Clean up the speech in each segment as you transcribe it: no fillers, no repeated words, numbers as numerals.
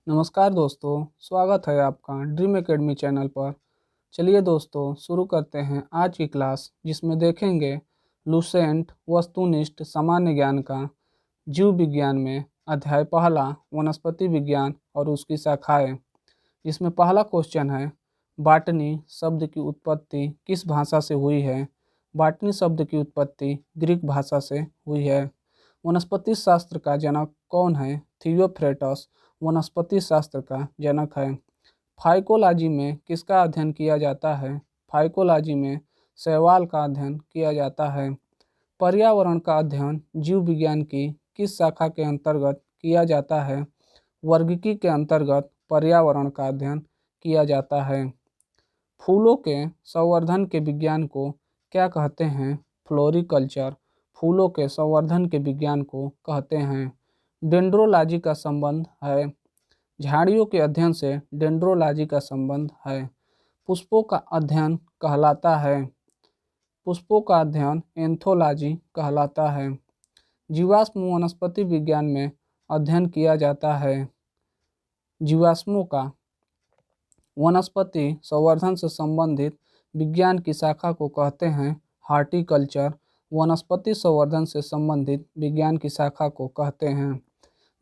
नमस्कार दोस्तों, स्वागत है आपका ड्रीम एकेडमी चैनल पर। चलिए दोस्तों शुरू करते हैं आज की क्लास, जिसमें देखेंगे लुसेंट वस्तुनिष्ठ सामान्य ज्ञान का जीव विज्ञान में अध्याय पहला वनस्पति विज्ञान और उसकी शाखाएं। इसमें पहला क्वेश्चन है, बॉटनी शब्द की उत्पत्ति किस भाषा से हुई है? बॉटनी शब्द की उत्पत्ति ग्रीक भाषा से हुई है। वनस्पति शास्त्र का जनक कौन है? थियोफ्रेटस वनस्पति शास्त्र का जनक है। फाइकोलॉजी में किसका अध्ययन किया जाता है? फाइकोलॉजी में शैवाल का अध्ययन किया जाता है। पर्यावरण का अध्ययन जीव विज्ञान की किस शाखा के अंतर्गत किया जाता है? वर्गिकी के अंतर्गत पर्यावरण का अध्ययन किया जाता है। फूलों के संवर्धन के विज्ञान को क्या कहते हैं? फ्लोरिकल्चर फूलों के संवर्धन के विज्ञान को कहते हैं। डेंड्रोलॉजी का संबंध है। झाड़ियों के अध्ययन से डेंड्रोलॉजी का संबंध है। पुष्पों का अध्ययन कहलाता है। पुष्पों का अध्ययन एंथोलॉजी कहलाता है। जीवाश्म वनस्पति विज्ञान में अध्ययन किया जाता है। जीवाश्मों का वनस्पति संवर्धन से संबंधित विज्ञान की शाखा को कहते हैं हार्टिकल्चर। वनस्पति संवर्धन से संबंधित विज्ञान की शाखा को कहते हैं।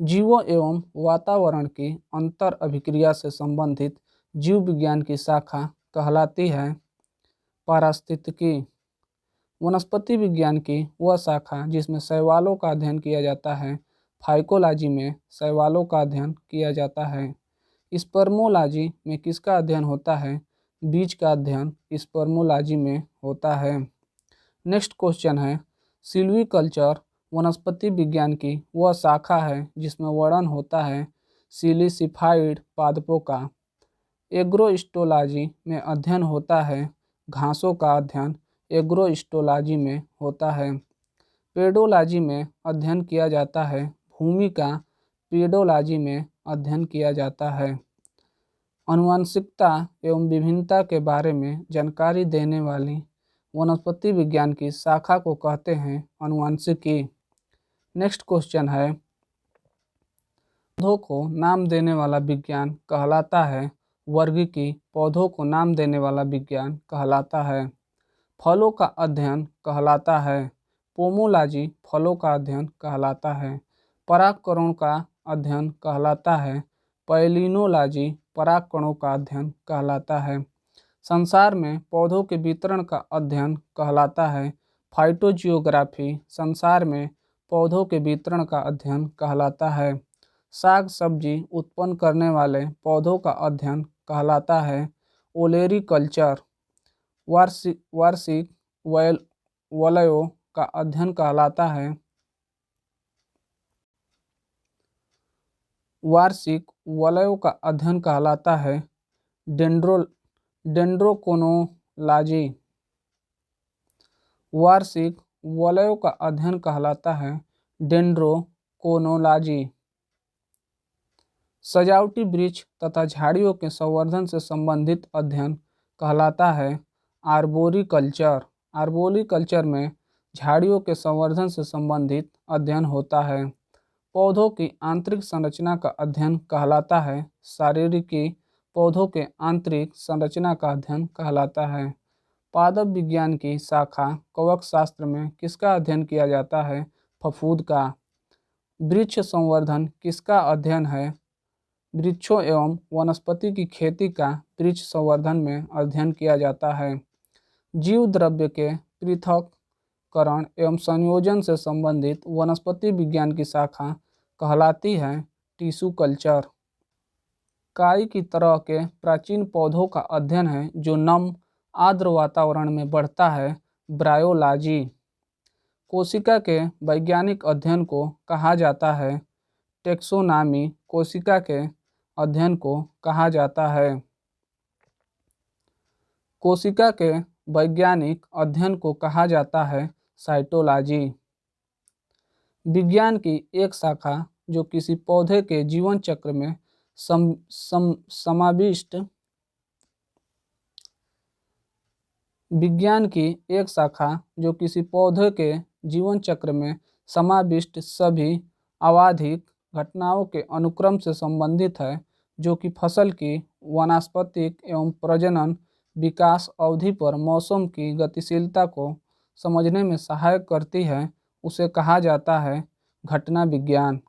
जीवों एवं वातावरण की अंतर अभिक्रिया से संबंधित जीव विज्ञान की शाखा कहलाती है पारिस्थितिकी। वनस्पति विज्ञान की वह शाखा जिसमें शैवालों का अध्ययन किया जाता है। फाइकोलॉजी में शैवालों का अध्ययन किया जाता है। स्पर्मोलॉजी में किसका अध्ययन होता है? बीज का अध्ययन स्पर्मोलॉजी में होता है। नेक्स्ट क्वेश्चन है, सिल्वीकल्चर वनस्पति विज्ञान की वह शाखा है जिसमें वर्णन होता है सिलिसिफाइड पादपों का। एग्रोस्टोलॉजी में अध्ययन होता है घासों का अध्ययन एग्रोस्टोलॉजी में होता है। पेडोलॉजी में अध्ययन किया जाता है भूमि का। पेडोलॉजी में अध्ययन किया जाता है। आनुवंशिकता एवं विभिन्नता के बारे में जानकारी देने वाली वनस्पति विज्ञान की शाखा को कहते हैं आनुवंशिकी। नेक्स्ट क्वेश्चन है, पौधों को नाम देने वाला विज्ञान कहलाता है वर्गिकी। पौधों को नाम देने वाला विज्ञान कहलाता है। फलों का अध्ययन कहलाता है पोमोलॉजी। फलों का अध्ययन कहलाता है। परागकणों का अध्ययन कहलाता है पैलिनोलॉजी। परागकणों का अध्ययन कहलाता है। संसार में पौधों के वितरण का अध्ययन कहलाता है फाइटोजियोग्राफी। संसार में पौधों के वितरण का अध्ययन कहलाता है। साग सब्जी उत्पन्न करने वाले पौधों का अध्ययन कहलाता है ओलेरीकल्चर। वार्षिक वलयों का अध्ययन कहलाता है वार्षिक वलयों का अध्ययन कहलाता है डेंड्रोकोनोलॉजी। वार्षिक वलयों का अध्ययन कहलाता है डेंड्रोकोनोलॉजी। सजावटी वृक्ष तथा झाड़ियों के संवर्धन से संबंधित अध्ययन कहलाता है आर्बोरिकल्चर। आर्बोरिकल्चर में झाड़ियों के संवर्धन से संबंधित अध्ययन होता है। पौधों की आंतरिक संरचना का अध्ययन कहलाता है शारीरिकी। पौधों के आंतरिक संरचना का अध्ययन कहलाता है। पादप विज्ञान की शाखा कवक शास्त्र में किसका अध्ययन किया जाता है? फफूंद का। वृक्ष संवर्धन किसका अध्ययन है? वृक्षों एवं वनस्पति की खेती का वृक्ष संवर्धन में अध्ययन किया जाता है। जीव द्रव्य के पृथक्करण एवं संयोजन से संबंधित वनस्पति विज्ञान की शाखा कहलाती है टिश्यू कल्चर। काई की तरह के प्राचीन पौधों का अध्ययन है जो नम आर्द्र वातावरण में बढ़ता है ब्रायोलॉजी। कोशिका के वैज्ञानिक अध्ययन को कहा जाता है टेक्सोनॉमी। कोशिका के अध्ययन को कहा जाता है कोशिका के वैज्ञानिक अध्ययन को कहा जाता है साइटोलॉजी। विज्ञान की एक शाखा जो किसी पौधे के जीवन चक्र में समाविष्ट विज्ञान की एक शाखा जो किसी पौधे के जीवन चक्र में समाविष्ट सभी आवधिक घटनाओं के अनुक्रम से संबंधित है जो कि फसल की वानस्पतिक एवं प्रजनन विकास अवधि पर मौसम की गतिशीलता को समझने में सहायक करती है, उसे कहा जाता है घटना विज्ञान।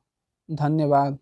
धन्यवाद।